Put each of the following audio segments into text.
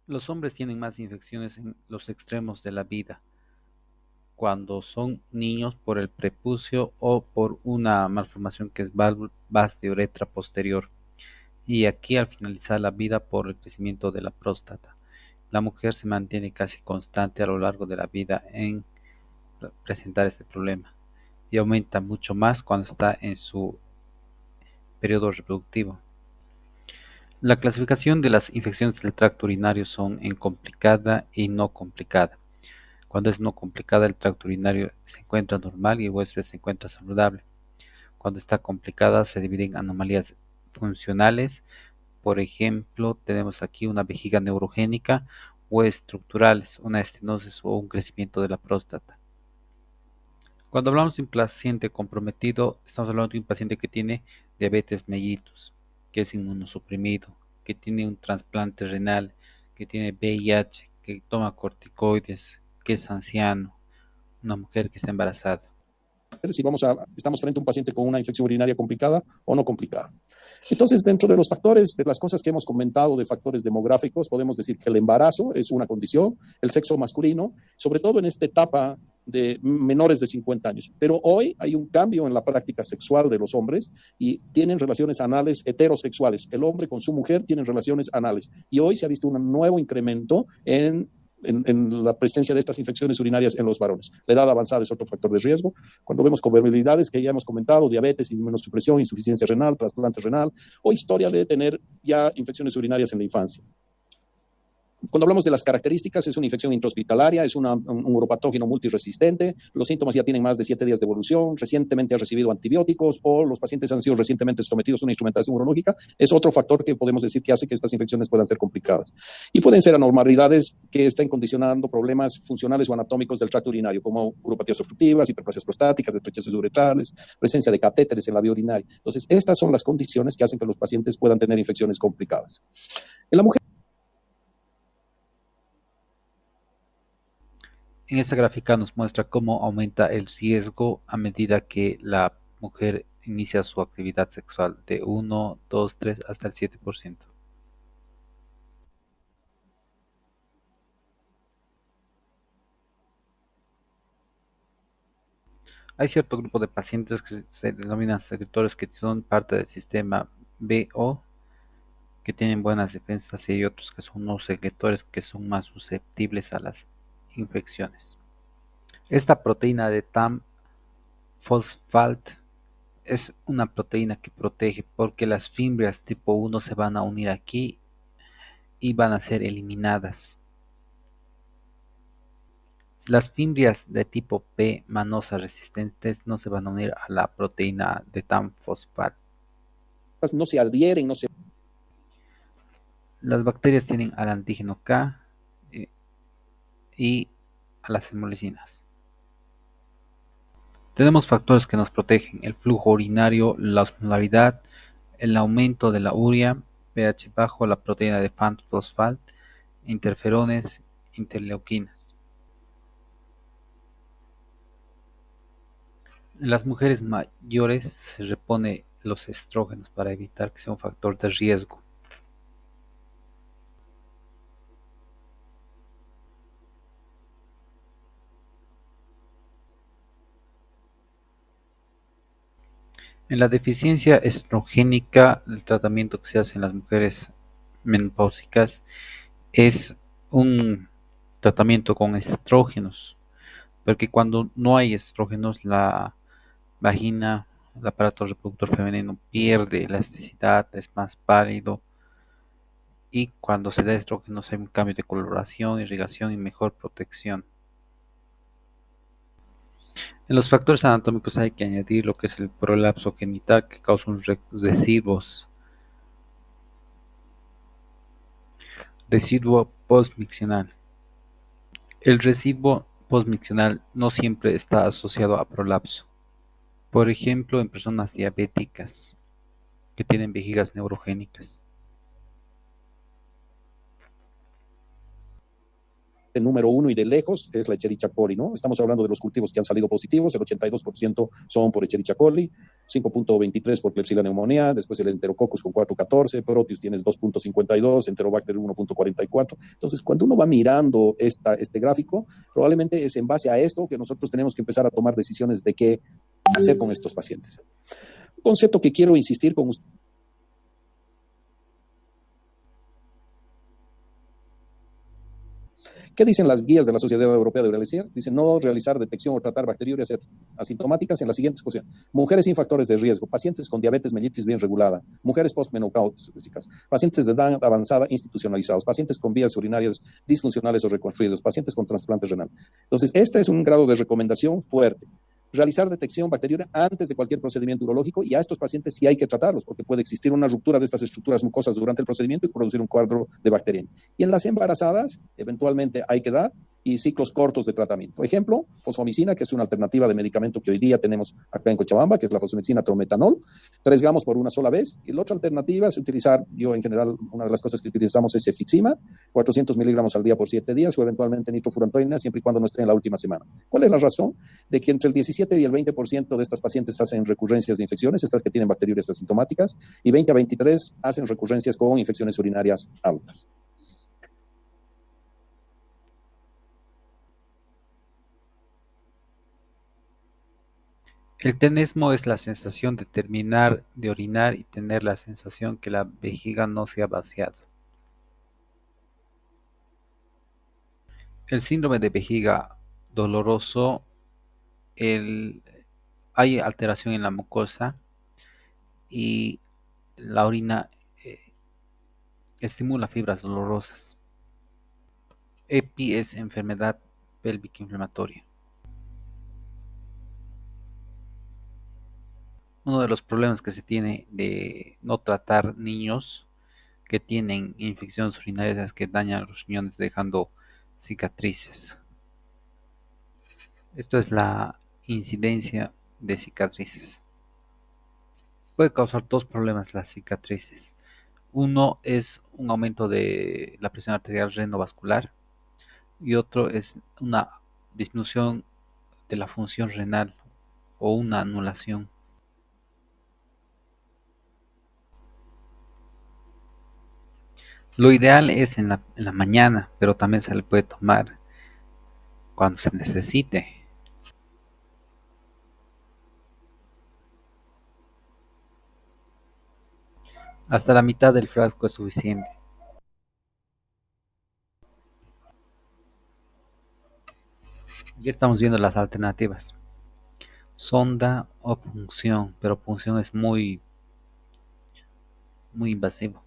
Los hombres tienen más infecciones en los extremos de la vida, cuando son niños por el prepucio o por una malformación que es vas de uretra posterior, y aquí al finalizar la vida por el crecimiento de la próstata. La mujer se mantiene casi constante a lo largo de la vida en presentar este problema y aumenta mucho más cuando está en su periodo reproductivo. La clasificación de las infecciones del tracto urinario son en complicada y no complicada. Cuando es no complicada, el tracto urinario se encuentra normal y el huésped se encuentra saludable. Cuando está complicada, se divide en anomalías funcionales. Por ejemplo, tenemos aquí una vejiga neurogénica, o estructurales, una estenosis o un crecimiento de la próstata. Cuando hablamos de un paciente comprometido, estamos hablando de un paciente que tiene diabetes mellitus, que es inmunosuprimido, que tiene un trasplante renal, que tiene VIH, que toma corticoides, que es anciano, una mujer que está embarazada. Si estamos frente a un paciente con una infección urinaria complicada o no complicada. Entonces, dentro de los factores, de las cosas que hemos comentado de factores demográficos, podemos decir que el embarazo es una condición, el sexo masculino, sobre todo en esta etapa de menores de 50 años. Pero hoy hay un cambio en la práctica sexual de los hombres y tienen relaciones anales heterosexuales. El hombre con su mujer tienen relaciones anales. Y hoy se ha visto un nuevo incremento en la presencia de estas infecciones urinarias en los varones. La edad avanzada es otro factor de riesgo. Cuando vemos comorbilidades que ya hemos comentado, diabetes, inmunosupresión, insuficiencia renal, trasplante renal o historia de tener ya infecciones urinarias en la infancia. Cuando hablamos de las características, es una infección intrahospitalaria, es un uropatógeno multiresistente, los síntomas ya tienen más de 7 días de evolución, recientemente ha recibido antibióticos o los pacientes han sido recientemente sometidos a una instrumentación urológica, es otro factor que podemos decir que hace que estas infecciones puedan ser complicadas. Y pueden ser anormalidades que estén condicionando problemas funcionales o anatómicos del tracto urinario, como uropatías obstructivas, hiperplasias prostáticas, estrecheces uretrales, presencia de catéteres en la vía urinaria. Entonces, estas son las condiciones que hacen que los pacientes puedan tener infecciones complicadas. En la mujer, En esta gráfica nos muestra cómo aumenta el riesgo a medida que la mujer inicia su actividad sexual de 1, 2, 3 hasta el 7%. Hay cierto grupo de pacientes que se denominan secretores que son parte del sistema BO, que tienen buenas defensas, y hay otros que son unos secretores que son más susceptibles a las infecciones. Esta proteína de TAM fosfat es una proteína que protege porque las fimbrias tipo 1 se van a unir aquí y van a ser eliminadas. Las fimbrias de tipo P manosa resistentes no se van a unir a la proteína de TAM fosfat. no se adhieren, no se. Las bacterias tienen al antígeno K eh, y a las hemolicinas. Tenemos factores que nos protegen: el flujo urinario, la osmolaridad, el aumento de la urea, pH bajo, la proteína de fosfat, interferones, interleuquinas. En las mujeres mayores se repone los estrógenos para evitar que sea un factor de riesgo. En la deficiencia estrogénica, el tratamiento que se hace en las mujeres menopáusicas es un tratamiento con estrógenos, porque cuando no hay estrógenos, la vagina, el aparato reproductor femenino pierde elasticidad, es más pálido, y cuando se da estrógenos hay un cambio de coloración, irrigación y mejor protección. En los factores anatómicos hay que añadir lo que es el prolapso genital, que causa un residuo postmiccional. El residuo postmiccional no siempre está asociado a prolapso. Por ejemplo, en personas diabéticas que tienen vejigas neurogénicas. el número uno y de lejos es la Escherichia coli, ¿no? Estamos hablando de los cultivos que han salido positivos, el 82% son por Escherichia coli, 5.23 por Klebsiella pneumoniae, después el Enterococcus con 4.14, Proteus tienes 2.52, Enterobacter 1.44. Entonces, cuando uno va mirando este gráfico, probablemente es en base a esto que nosotros tenemos que empezar a tomar decisiones de qué hacer con estos pacientes. Un concepto que quiero insistir con usted. ¿Qué dicen las guías de la Sociedad Europea de Urología? Dicen no realizar detección o tratar bacteriurias asintomáticas en las siguientes cosas. Mujeres sin factores de riesgo, pacientes con diabetes mellitus bien regulada, mujeres postmenopáusicas, pacientes de edad avanzada institucionalizados, pacientes con vías urinarias disfuncionales o reconstruidos, pacientes con trasplante renal. Entonces, este es un grado de recomendación fuerte. Realizar detección bacteriana antes de cualquier procedimiento urológico, y a estos pacientes sí hay que tratarlos porque puede existir una ruptura de estas estructuras mucosas durante el procedimiento y producir un cuadro de bacteriemia. Y en las embarazadas, eventualmente hay que dar y ciclos cortos de tratamiento. Ejemplo, fosfomicina, que es una alternativa de medicamento que hoy día tenemos acá en Cochabamba, que es la fosfomicina trometanol, 3 gramos por una sola vez. Y la otra alternativa es utilizar, yo en general, una de las cosas que utilizamos es efixima, 400 miligramos al día por 7 días, o eventualmente nitrofurantoína, siempre y cuando no esté en la última semana. ¿Cuál es la razón? De que entre el 17 y el 20% de estas pacientes hacen recurrencias de infecciones, estas que tienen bacteriurias asintomáticas, y 20 a 23 hacen recurrencias con infecciones urinarias altas. El tenesmo es la sensación de terminar de orinar y tener la sensación que la vejiga no se ha vaciado. El síndrome de vejiga doloroso, hay alteración en la mucosa y la orina eh, estimula fibras dolorosas. EPI es enfermedad pélvica inflamatoria. Uno de los problemas que se tiene de no tratar niños que tienen infecciones urinarias es que dañan los riñones dejando cicatrices. Esto es la incidencia de cicatrices. Puede causar dos problemas las cicatrices. Uno es un aumento de la presión arterial renovascular y otro es una disminución de la función renal o una anulación. Lo ideal es en la mañana, pero también se le puede tomar cuando se necesite. Hasta la mitad del frasco es suficiente. Ya estamos viendo las alternativas. Sonda o punción, pero punción es muy invasivo.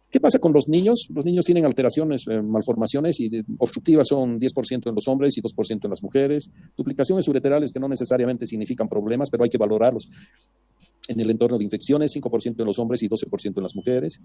¿Qué pasa con los niños? Los niños tienen alteraciones, malformaciones y obstructivas son 10% en los hombres y 2% en las mujeres. Duplicaciones ureterales que no necesariamente significan problemas, pero hay que valorarlos en el entorno de infecciones, 5% en los hombres y 12% en las mujeres.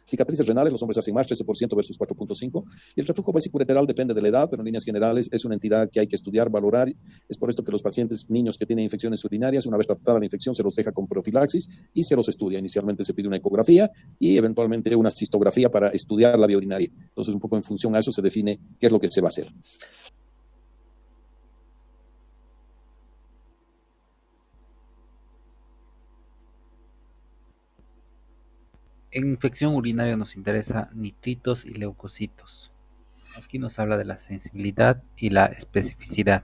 Cicatrices renales, los hombres hacen más, 13% versus 4.5%. Y el reflujo vesicoureteral depende de la edad, pero en líneas generales es una entidad que hay que estudiar, valorar. Es por esto que los pacientes niños que tienen infecciones urinarias, una vez tratada la infección, se los deja con profilaxis y se los estudia. Inicialmente se pide una ecografía y eventualmente una cistografía para estudiar la vía urinaria. Entonces, un poco en función a eso se define qué es lo que se va a hacer. En infección urinaria nos interesa nitritos y leucocitos. Aquí nos habla de la sensibilidad y la especificidad.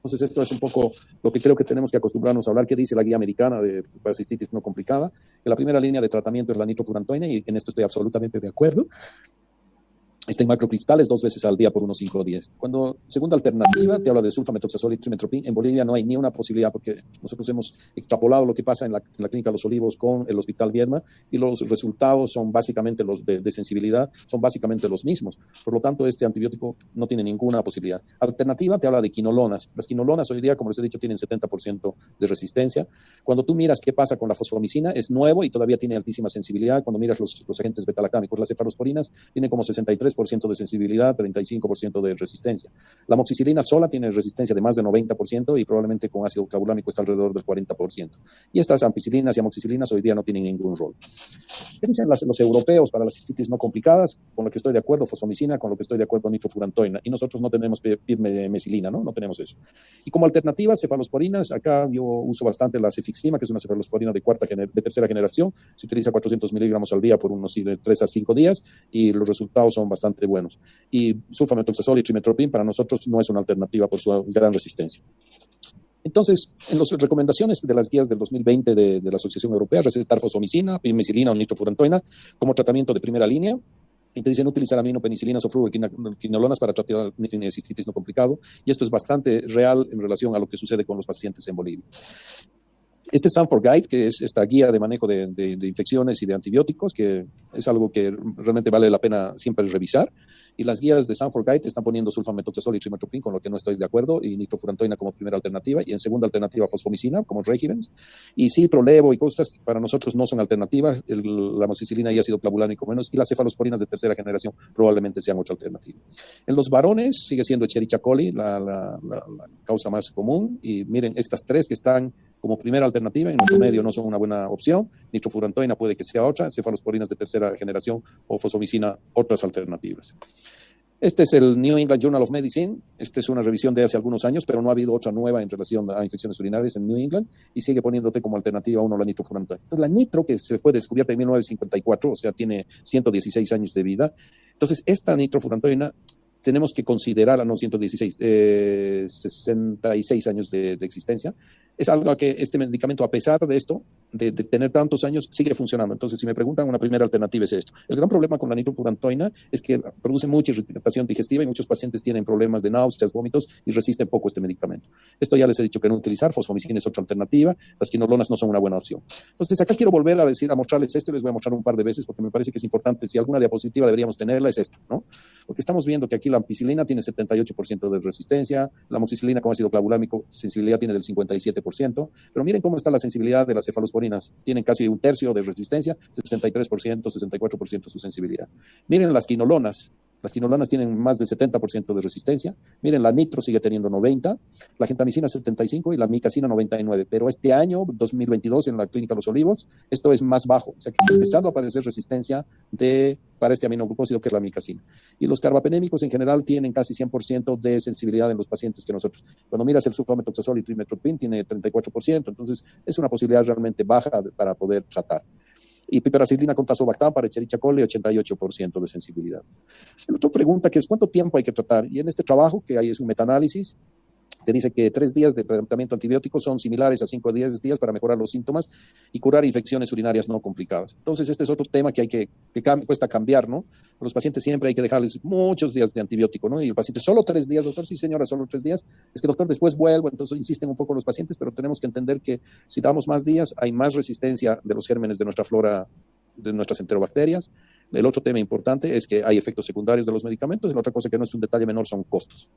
Entonces, esto es un poco lo que creo que tenemos que acostumbrarnos a hablar, que dice la guía americana de parasitis no complicada, que la primera línea de tratamiento es la nitrofurantoína, y en esto estoy absolutamente de acuerdo. está en macrocristales 2 veces al día por unos 5 días. Cuando segunda alternativa te habla de sulfamethoxazol y trimethoprim, en Bolivia no hay ni una posibilidad porque nosotros hemos extrapolado lo que pasa en la clínica Los Olivos con el Hospital Viedma y los resultados son básicamente los de sensibilidad, son básicamente los mismos. Por lo tanto, este antibiótico no tiene ninguna posibilidad. Alternativa te habla de quinolonas. Las quinolonas hoy día, como les he dicho, tienen 70% de resistencia. Cuando tú miras qué pasa con la fosfomicina, es nuevo y todavía tiene altísima sensibilidad. Cuando miras los agentes betalactámicos, las cefalosporinas, tienen como 63% de sensibilidad, 35% de resistencia. La amoxicilina sola tiene resistencia de más de 90% y probablemente con ácido clavulámico está alrededor del 40%. Y estas ampicilinas y amoxicilinas hoy día no tienen ningún rol. ¿Qué dicen los europeos para las cistitis no complicadas? Con lo que estoy de acuerdo, fosfomicina, con lo que estoy de acuerdo, nitrofurantoína. Y nosotros no tenemos pirmesilina, ¿no? No tenemos eso. Y como alternativa, cefalosporinas, acá yo uso bastante la cefixima, que es una cefalosporina de tercera generación. Se utiliza 400 miligramos al día por unos 3 a 5 días y los resultados son bastante buenos. Y sulfamethoxazol y trimethoprim para nosotros no es una alternativa por su gran resistencia. Entonces, en las recomendaciones de las guías del 2020 de la Asociación Europea, recetar fosfomicina, pirmesilina o nitrofurantoína como tratamiento de primera línea. Y te dicen utilizar aminopenicilinas o fluoroquinolonas para tratar cistitis no complicado. Y esto es bastante real en relación a lo que sucede con los pacientes en Bolivia. Este Sanford Guide, que es esta guía de manejo de infecciones y de antibióticos, que es algo que realmente vale la pena siempre revisar. Y las guías de Sanford Guide están poniendo sulfamethoxazol y trimethoprim, con lo que no estoy de acuerdo, y nitrofurantoína como primera alternativa, y en segunda alternativa fosfomicina como regimens. Y sí, Prolevo y cosas que para nosotros no son alternativas, la amoxicilina y ácido clavulánico menos, y las cefalosporinas de tercera generación probablemente sean otra alternativa. En los varones sigue siendo Escherichia coli la causa más común, y miren, estas tres que están como primera alternativa, en nuestro medio no son una buena opción. Nitrofurantoína puede que sea otra, cefalosporinas de tercera generación o fosfomicina, otras alternativas. Este es el New England Journal of Medicine. Esta es una revisión de hace algunos años, pero no ha habido otra nueva en relación a infecciones urinarias en New England y sigue poniéndote como alternativa uno la nitrofurantoína. Entonces, la nitro, que se fue descubierta en 1954, o sea, tiene 116 años de vida. Entonces, esta nitrofurantoína tenemos que considerar, no 116, 66 años de existencia. Es algo que este medicamento, a pesar de esto, de tener tantos años, sigue funcionando. Entonces, si me preguntan, una primera alternativa es esto. El gran problema con la nitrofurantoína es que produce mucha irritación digestiva y muchos pacientes tienen problemas de náuseas, vómitos y resisten poco este medicamento. Esto ya les he dicho que no utilizar, fosfomicina es otra alternativa, las quinolonas no son una buena opción. Entonces, acá quiero volver a mostrarles esto y les voy a mostrar un par de veces porque me parece que es importante. Si alguna diapositiva deberíamos tenerla, es esta, ¿no? Porque estamos viendo que aquí la ampicilina tiene 78% de resistencia, la amoxicilina con ácido clavulámico, sensibilidad tiene del 57%, pero miren cómo está la sensibilidad de las cefalosporinas, tienen casi un tercio de resistencia, 63%, 64% su sensibilidad. Miren las quinolonas tienen más del 70% de resistencia. Miren, la nitro sigue teniendo 90, la gentamicina 75 y la micacina 99. Pero este año, 2022, en la clínica Los Olivos, esto es más bajo. O sea que está empezando a aparecer resistencia para este aminoglucósido que es la micacina. Y los carbapenémicos en general tienen casi 100% de sensibilidad en los pacientes que nosotros. Cuando miras el sulfamethoxazol y trimethoprim tiene 34%. Entonces es una posibilidad realmente baja para poder tratar. Y piperacillina con tazobactam para Escherichia coli, 88% de sensibilidad. La otra pregunta que es, ¿cuánto tiempo hay que tratar? Y en este trabajo, que hay es un metaanálisis, te dice que 3 días de tratamiento antibiótico son similares a 5 días para mejorar los síntomas y curar infecciones urinarias no complicadas. Entonces, este es otro tema que cuesta cambiar, ¿no? A los pacientes siempre hay que dejarles muchos días de antibiótico, ¿no? Y el paciente, solo 3 días, doctor, sí señora, solo 3 días. Es que doctor, después vuelvo, entonces insisten un poco los pacientes, pero tenemos que entender que si damos más días, hay más resistencia de los gérmenes de nuestra flora, de nuestras enterobacterias. El otro tema importante es que hay efectos secundarios de los medicamentos y la otra cosa que no es un detalle menor son costos.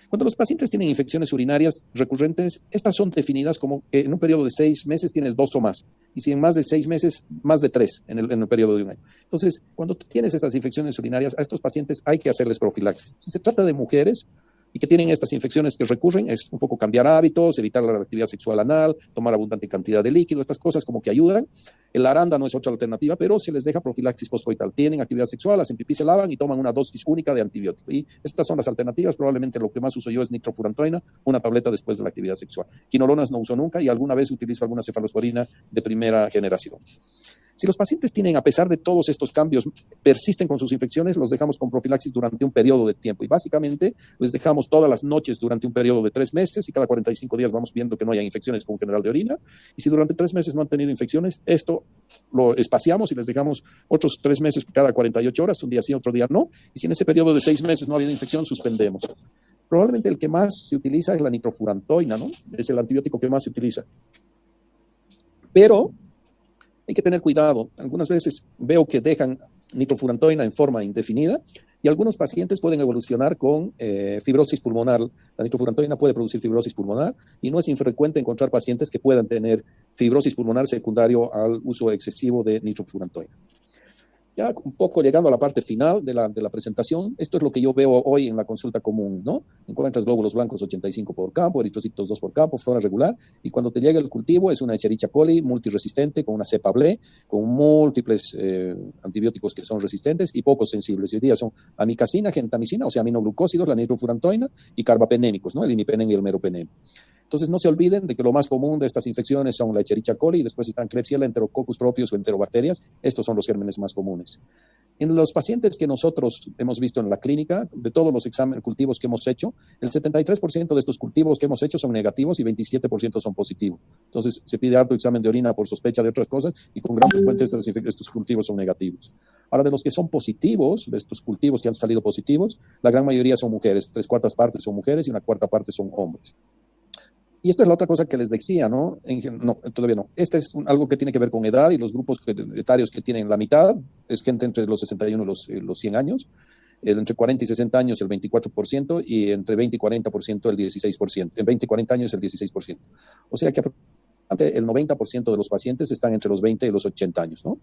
Cuando los pacientes tienen infecciones urinarias recurrentes, estas son definidas como que en un periodo de 6 meses tienes 2 o más. Y si en más de 6 meses, más de 3 en el periodo de un año. Entonces, cuando tú tienes estas infecciones urinarias, a estos pacientes hay que hacerles profilaxis. Si se trata de mujeres y que tienen estas infecciones que recurren, es un poco cambiar hábitos, evitar la actividad sexual anal, tomar abundante cantidad de líquido, estas cosas como que ayudan. El aranda no es otra alternativa, pero se les deja profilaxis postcoital. Tienen actividad sexual, hacen pipí, se lavan y toman una dosis única de antibiótico. Y estas son las alternativas. Probablemente lo que más uso yo es nitrofurantoína, una tableta después de la actividad sexual. Quinolonas no uso nunca y alguna vez utilizo alguna cefalosporina de primera generación. Si los pacientes tienen, a pesar de todos estos cambios, persisten con sus infecciones, los dejamos con profilaxis durante un periodo de tiempo y básicamente les dejamos todas las noches durante un periodo de 3 meses y cada 45 días vamos viendo que no haya infecciones con general de orina. Y si durante 3 meses no han tenido infecciones, esto lo espaciamos y les dejamos otros 3 meses cada 48 horas, un día sí, otro día no. Y si en ese periodo de 6 meses no ha habido infección, suspendemos. Probablemente el que más se utiliza es la nitrofurantoína, ¿no? Es el antibiótico que más se utiliza. Pero hay que tener cuidado. Algunas veces veo que dejan nitrofurantoína en forma indefinida y algunos pacientes pueden evolucionar con fibrosis pulmonar. La nitrofurantoína puede producir fibrosis pulmonar y no es infrecuente encontrar pacientes que puedan tener fibrosis pulmonar secundario al uso excesivo de nitrofurantoína. Ya un poco llegando a la parte final de la presentación, esto es lo que yo veo hoy en la consulta común, ¿no? Encuentras glóbulos blancos 85 por campo, eritrocitos 2 por campo, flora regular, y cuando te llega el cultivo es una Escherichia coli multiresistente con una cepa BLE, con múltiples antibióticos que son resistentes y pocos sensibles. Hoy día son amicacina, gentamicina, o sea, aminoglucósidos, la nitrofurantoína y carbapenémicos, ¿no? El imipenem y el meropenem. Entonces, no se olviden de que lo más común de estas infecciones son la Escherichia coli, y después están Klebsiella, Enterococcus propios o enterobacterias. Estos son los gérmenes más comunes. En los pacientes que nosotros hemos visto en la clínica, de todos los cultivos que hemos hecho, el 73% de estos cultivos que hemos hecho son negativos y 27% son positivos. Entonces, se pide harto examen de orina por sospecha de otras cosas y con gran frecuencia estos cultivos son negativos. Ahora, de los que son positivos, de estos cultivos que han salido positivos, la gran mayoría son mujeres, 3/4 partes son mujeres y 1/4 parte son hombres. Y esta es la otra cosa que les decía, ¿no? No, todavía no. Este es algo que tiene que ver con edad y los grupos etarios que tienen la mitad es gente entre los 61 y los 100 años, entre 40 y 60 años el 24% y entre 20 y 40% el 16%. En 20 y 40 años el 16%. O sea que el 90% de los pacientes están entre los 20 y los 80 años, ¿no?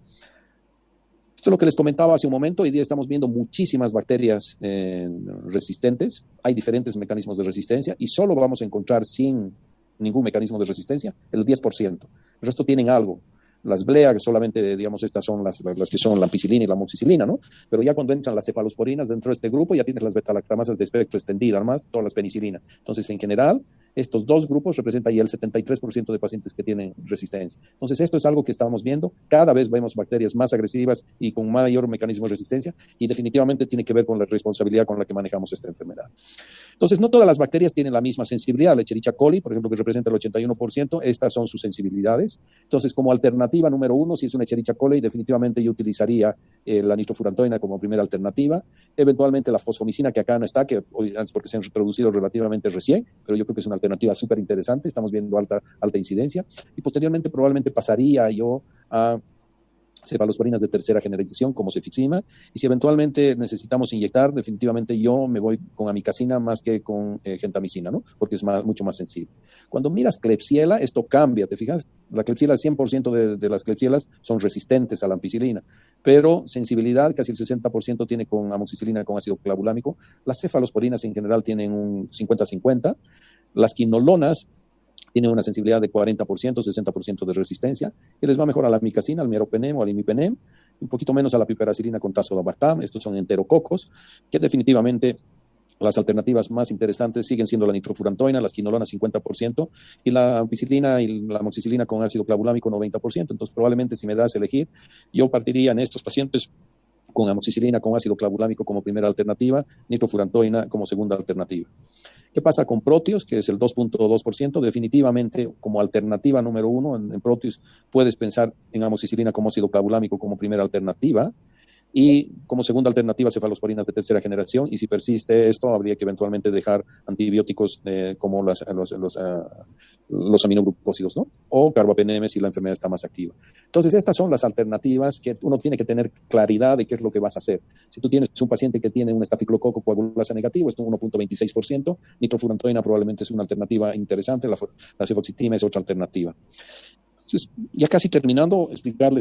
Esto es lo que les comentaba hace un momento. Hoy día estamos viendo muchísimas bacterias resistentes. Hay diferentes mecanismos de resistencia y solo vamos a encontrar sin ningún mecanismo de resistencia el 10%. El resto tienen algo. Las BLEA, que solamente, digamos, estas son las que son la ampicilina y la amoxicilina, ¿no? Pero ya cuando entran las cefalosporinas dentro de este grupo, ya tienes las betalactamasas de espectro extendido, además, todas las penicilina. Entonces, en general, estos dos grupos representan ya el 73% de pacientes que tienen resistencia. Entonces, esto es algo que estamos viendo. Cada vez vemos bacterias más agresivas y con mayor mecanismo de resistencia y definitivamente tiene que ver con la responsabilidad con la que manejamos esta enfermedad. Entonces, no todas las bacterias tienen la misma sensibilidad. La Escherichia coli, por ejemplo, que representa el 81%, estas son sus sensibilidades. Entonces, como alternativa número uno, si es una Escherichia coli, definitivamente yo utilizaría la nitrofurantoína como primera alternativa. Eventualmente la fosfomicina, que acá no está, que hoy, antes porque se han reproducido relativamente recién, pero yo creo que es una alternativa súper interesante. Estamos viendo alta incidencia. Y posteriormente probablemente pasaría yo a cefalosporinas de tercera generación como cefixima, y si eventualmente necesitamos inyectar, definitivamente yo me voy con amicacina más que con gentamicina, ¿no? Porque es mucho más sensible. Cuando miras Klebsiella, esto cambia, ¿te fijas? La Klebsiella, 100% de las Klebsiellas son resistentes a la ampicilina, pero sensibilidad casi el 60% tiene con amoxicilina con ácido clavulámico. Las cefalosporinas en general tienen un 50-50. Las quinolonas tienen una sensibilidad de 40%, 60% de resistencia, y les va mejor a la amicacina, al meropenem o al imipenem, un poquito menos a la piperacilina con tazobactam. Estos son enterococos, que definitivamente las alternativas más interesantes siguen siendo la nitrofurantoína, las quinolonas 50% y la ampicilina y la amoxicilina con ácido clavulámico 90%. Entonces, probablemente si me das a elegir, yo partiría en estos pacientes con amoxicilina con ácido clavulámico como primera alternativa, nitrofurantoína como segunda alternativa. ¿Qué pasa con Proteus, que es el 2.2%? Definitivamente, como alternativa número uno en Proteus, puedes pensar en amoxicilina como ácido clavulámico como primera alternativa, y como segunda alternativa cefalosporinas de tercera generación, y si persiste esto habría que eventualmente dejar antibióticos como los aminoglucósidos, ¿no? O carbapenemes si la enfermedad está más activa. Entonces estas son las alternativas que uno tiene que tener claridad de qué es lo que vas a hacer. Si tú tienes un paciente que tiene un estafilococo coagulasa negativo, esto es 1.26%, nitrofurantoína probablemente es una alternativa interesante, la cefoxitima es otra alternativa. Entonces, ya casi terminando,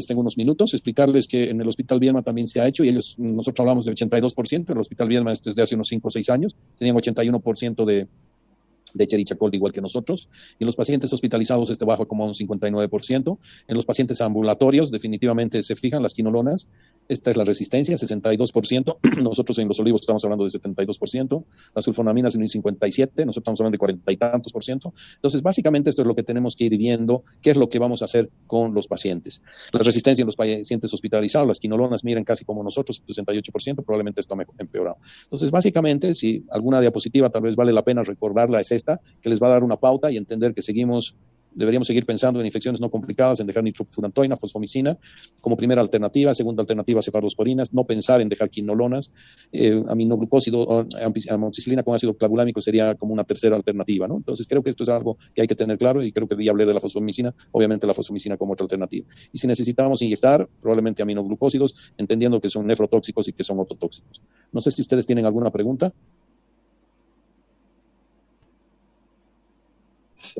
tengo unos minutos, explicarles que en el Hospital Viedma también se ha hecho, y nosotros hablamos de 82%, en el Hospital Viedma desde hace unos 5 o 6 años, tenían 81% de de Escherichia coli igual que nosotros. Y en los pacientes hospitalizados este baja como a un 59%. En los pacientes ambulatorios definitivamente se fijan las quinolonas. Esta es la resistencia, 62%. Nosotros en los olivos estamos hablando de 72%. Las sulfonaminas en un 57%. Nosotros estamos hablando de 40 y tantos por ciento. Entonces, básicamente esto es lo que tenemos que ir viendo, qué es lo que vamos a hacer con los pacientes. La resistencia en los pacientes hospitalizados, las quinolonas miran casi como nosotros, 68%. Probablemente esto ha empeorado. Entonces, básicamente, si alguna diapositiva tal vez vale la pena recordarla, es esta, que les va a dar una pauta y entender que deberíamos seguir pensando en infecciones no complicadas, en dejar nitrofurantoína, fosfomicina como primera alternativa, segunda alternativa, cefalosporinas, no pensar en dejar quinolonas, aminoglucósido, amoxicilina con ácido clavulámico sería como una tercera alternativa, ¿no? Entonces creo que esto es algo que hay que tener claro y creo que ya hablé de la fosfomicina, obviamente la fosfomicina como otra alternativa. Y si necesitamos inyectar, probablemente aminoglucósidos, entendiendo que son nefrotóxicos y que son ototóxicos. No sé si ustedes tienen alguna pregunta.